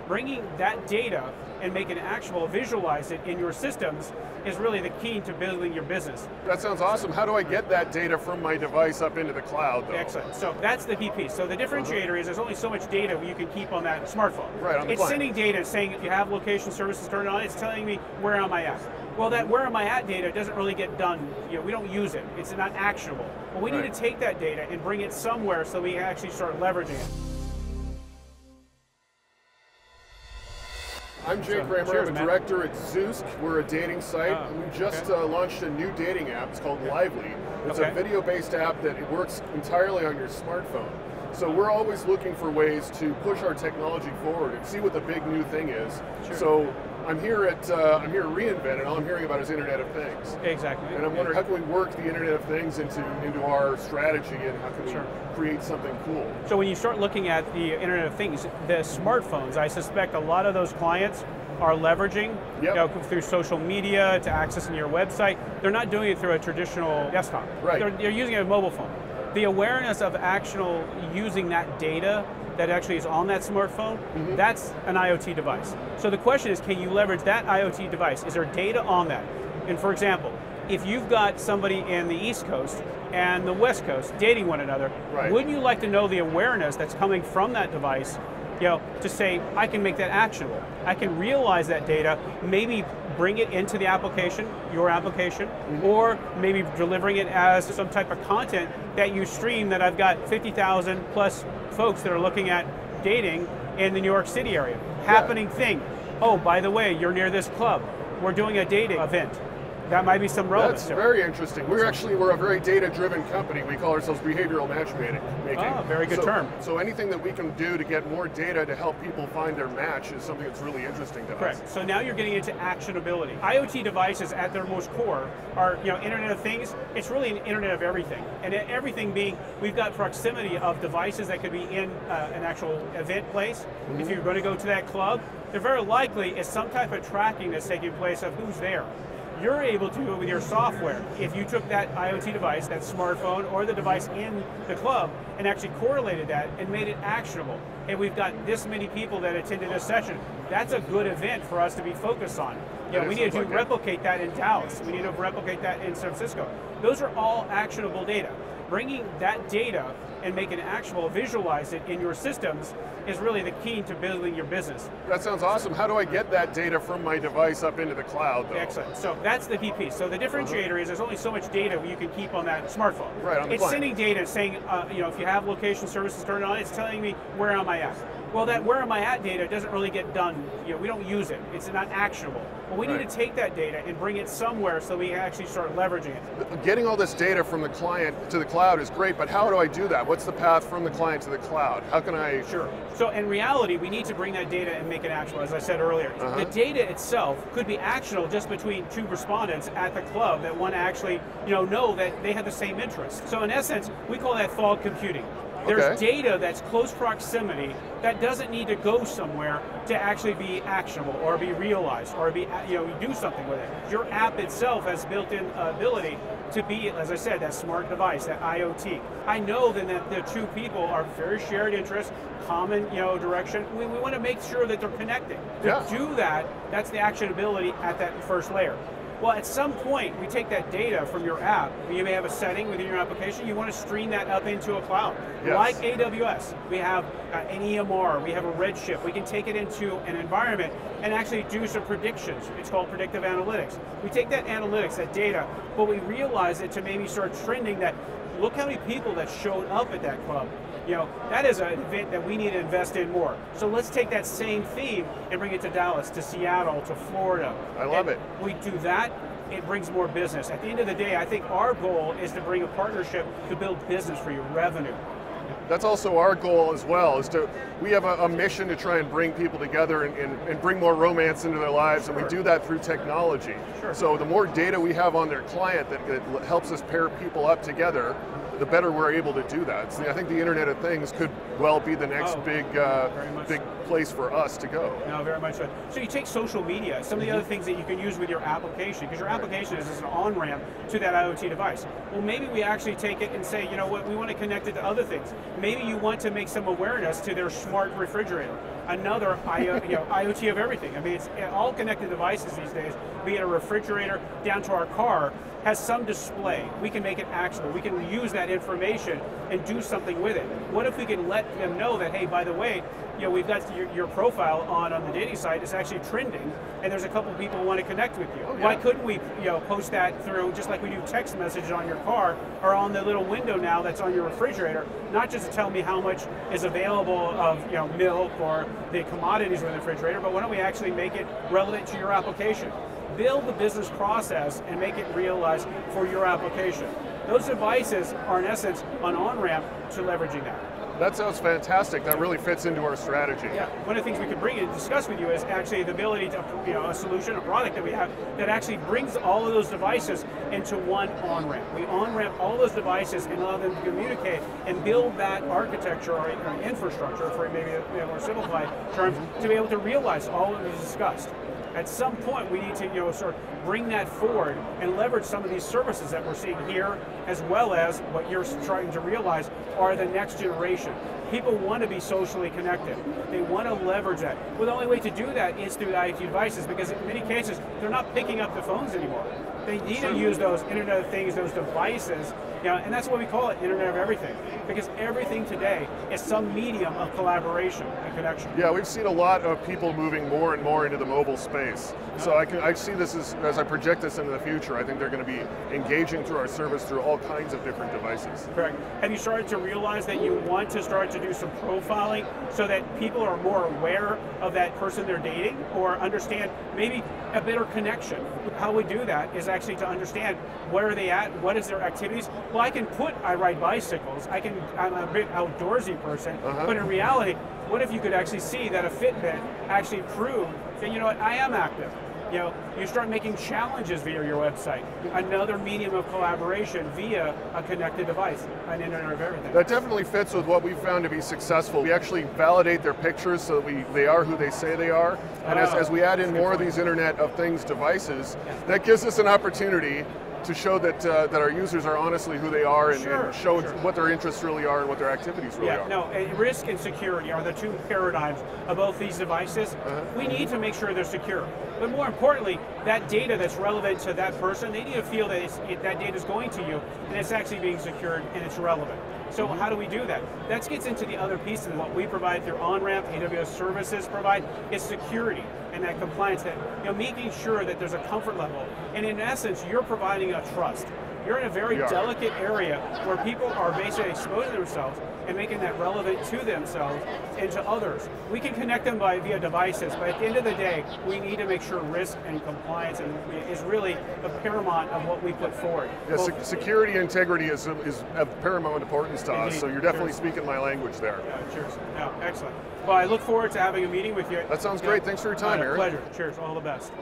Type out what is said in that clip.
bringing that data and make it actual, visualize it in your systems is really the key to building your business. That sounds awesome. How do I get that data from my device up into the cloud, though? Excellent. So that's the key piece. So the differentiator is there's only so much data you can keep on that smartphone. Right, on the It's client. sending data saying if you have location services turned on, it's telling me where am I at. Well, that where am I at data doesn't really get done. We don't use it. It's not actionable. Well, we need to take that data and bring it somewhere so we actually start leveraging it. I'm Jake Kramer. Cheers, I'm a man. director at Zoosk. We're a dating site. We just launched a new dating app. It's called Lively. It's a video-based app that it works entirely on your smartphone. So we're always looking for ways to push our technology forward and see what the big new thing is. So I'm here at reInvent, and all I'm hearing about is Internet of Things. Exactly. And I'm wondering how can we work the Internet of Things into our strategy, and how can we create something cool? So when you start looking at the Internet of Things, the smartphones, I suspect a lot of those clients are leveraging through social media to accessing your website. They're not doing it through a traditional desktop. They're using a mobile phone. The awareness of actual using that data that actually is on that smartphone, that's an IoT device. So the question is, can you leverage that IoT device? Is there data on that? And for example, if you've got somebody in the East Coast and the West Coast dating one another, wouldn't you like to know the awareness that's coming from that device, to say, I can make that actionable. I can realize that data, maybe bring it into the application, your application, or maybe delivering it as some type of content that you stream that I've got 50,000 plus folks that are looking at dating in the New York City area. Happening thing. Oh, by the way, you're near this club. We're doing a dating event. That might be some relevance. That's very interesting. We're a very data-driven company. We call ourselves behavioral matchmaking. Very good term. So anything that we can do to get more data to help people find their match is something that's really interesting to us. Correct. So now you're getting into actionability. IoT devices at their most core are, Internet of Things. It's really an Internet of everything. And everything being, we've got proximity of devices that could be in an actual event place. If you're going to go to that club, there very likely is some type of tracking that's taking place of who's there. You're able to do it with your software. If you took that IoT device, that smartphone, or the device in the club, and actually correlated that and made it actionable. And we've got this many people that attended this session. That's a good event for us to be focused on. We need to replicate that in Dallas. We need to replicate that in San Francisco. Those are all actionable data. Bringing that data and make it actionable, visualize it in your systems is really the key to building your business. That sounds awesome. How do I get that data from my device up into the cloud, though? Excellent. So that's the key piece. So the differentiator is there's only so much data you can keep on that smartphone. Right, on the It's client. sending data saying, if you have location services turned on, it's telling me where am I at. Well, that where am I at data doesn't really get done. We don't use it. It's not actionable. Well, we need to take that data and bring it somewhere so we actually start leveraging it. Getting all this data from the client to the cloud is great, but how do I do that? What's the path from the client to the cloud? How can I? Sure. So in reality, we need to bring that data and make it actionable, as I said earlier. The data itself could be actionable just between two respondents at the club that want to actually know that they have the same interests. So in essence, we call that fog computing. There's data that's close proximity that doesn't need to go somewhere to actually be actionable or be realized or be do something with it. Your app itself has built-in ability to be, as I said, that smart device, that IoT. I know then that the two people are very shared interests, common direction. We want to make sure that they're connecting. To do that, that's the actionability at that first layer. Well, at some point, we take that data from your app. You may have a setting within your application. You want to stream that up into a cloud. Like AWS, we have an EMR, we have a Redshift. We can take it into an environment and actually do some predictions. It's called predictive analytics. We take that analytics, that data, but we realize it to maybe start trending that, look how many people that showed up at that club. That is an event that we need to invest in more. So let's take that same theme and bring it to Dallas, to Seattle, to Florida. I love it. We do that, it brings more business. At the end of the day, I think our goal is to bring a partnership to build business for you, revenue. That's also our goal as well, we have a mission to try and bring people together and bring more romance into their lives, and we do that through technology. So the more data we have on their client that helps us pair people up together, the better we're able to do that. So I think the Internet of Things could well be the next big place for us to go. No, very much so. So you take social media, some of the other things that you can use with your application, because your application is an on-ramp to that IoT device. Well, maybe we actually take it and say, we want to connect it to other things. Maybe you want to make some awareness to their smart refrigerator. another IoT of everything. I mean, it's all connected devices these days, be it a refrigerator down to our car, has some display. We can make it actionable. We can use that information and do something with it. What if we can let them know that, hey, by the way, we've got your profile on the dating site. It's actually trending, and there's a couple people who want to connect with you. Oh, yeah. Why couldn't we, post that through, just like we do text messages on your car or on the little window now that's on your refrigerator, not just to tell me how much is available of milk or the commodities in the refrigerator, but why don't we actually make it relevant to your application? Build the business process and make it realized for your application. Those devices are in essence an on-ramp to leveraging that. That sounds fantastic. That really fits into our strategy. Yeah, one of the things we could bring and discuss with you is actually the ability to, a solution, a product that we have that actually brings all of those devices into one on-ramp. We on-ramp all those devices and allow them to communicate and build that architecture or infrastructure, for maybe a more simplified terms, to be able to realize all that we discussed. At some point, we need to sort of bring that forward and leverage some of these services that we're seeing here, as well as what you're trying to realize are the next generation. People want to be socially connected. They want to leverage that. Well, the only way to do that is through the IoT devices, because in many cases, they're not picking up the phones anymore. They need to use those Internet of Things, those devices, and that's what we call it, Internet of Everything, because everything today is some medium of collaboration and connection. Yeah, we've seen a lot of people moving more and more into the mobile space. So I see this as I project this into the future, I think they're going to be engaging through our service through all kinds of different devices. Correct. Have you started to realize that you want to start to do some profiling so that people are more aware of that person they're dating, or understand maybe a better connection? How we do that is actually to understand where are they at, what is their activities. Well, I can put I ride bicycles, I'm a big outdoorsy person, but in reality, what if you could actually see that a Fitbit actually proved that, you know what, I am active. You start making challenges via your website. Another medium of collaboration via a connected device, an Internet of Everything. That definitely fits with what we've found to be successful. We actually validate their pictures so that they are who they say they are. And as we add in more of these Internet of Things devices, that gives us an opportunity to show that our users are honestly who they are, and show what their interests really are and what their activities really are. No, risk and security are the two paradigms of both these devices. We need to make sure they're secure. But more importantly, that data that's relevant to that person, they need to feel that that data is going to you and it's actually being secured and it's relevant. So how do we do that? That gets into the other pieces. What we provide through on-ramp, AWS services provide, is security and that compliance, that making sure that there's a comfort level. And in essence, you're providing a trust. You're in a very delicate area where people are basically exposing themselves and making that relevant to themselves and to others. We can connect them via devices, but at the end of the day, we need to make sure risk and compliance is really the paramount of what we put forward. Yeah, security and integrity is of paramount importance to us, so you're definitely speaking my language there. Yeah, cheers. Yeah, excellent. Well, I look forward to having a meeting with you. That sounds great. Thanks for your time, Eric. Pleasure. Cheers. All the best.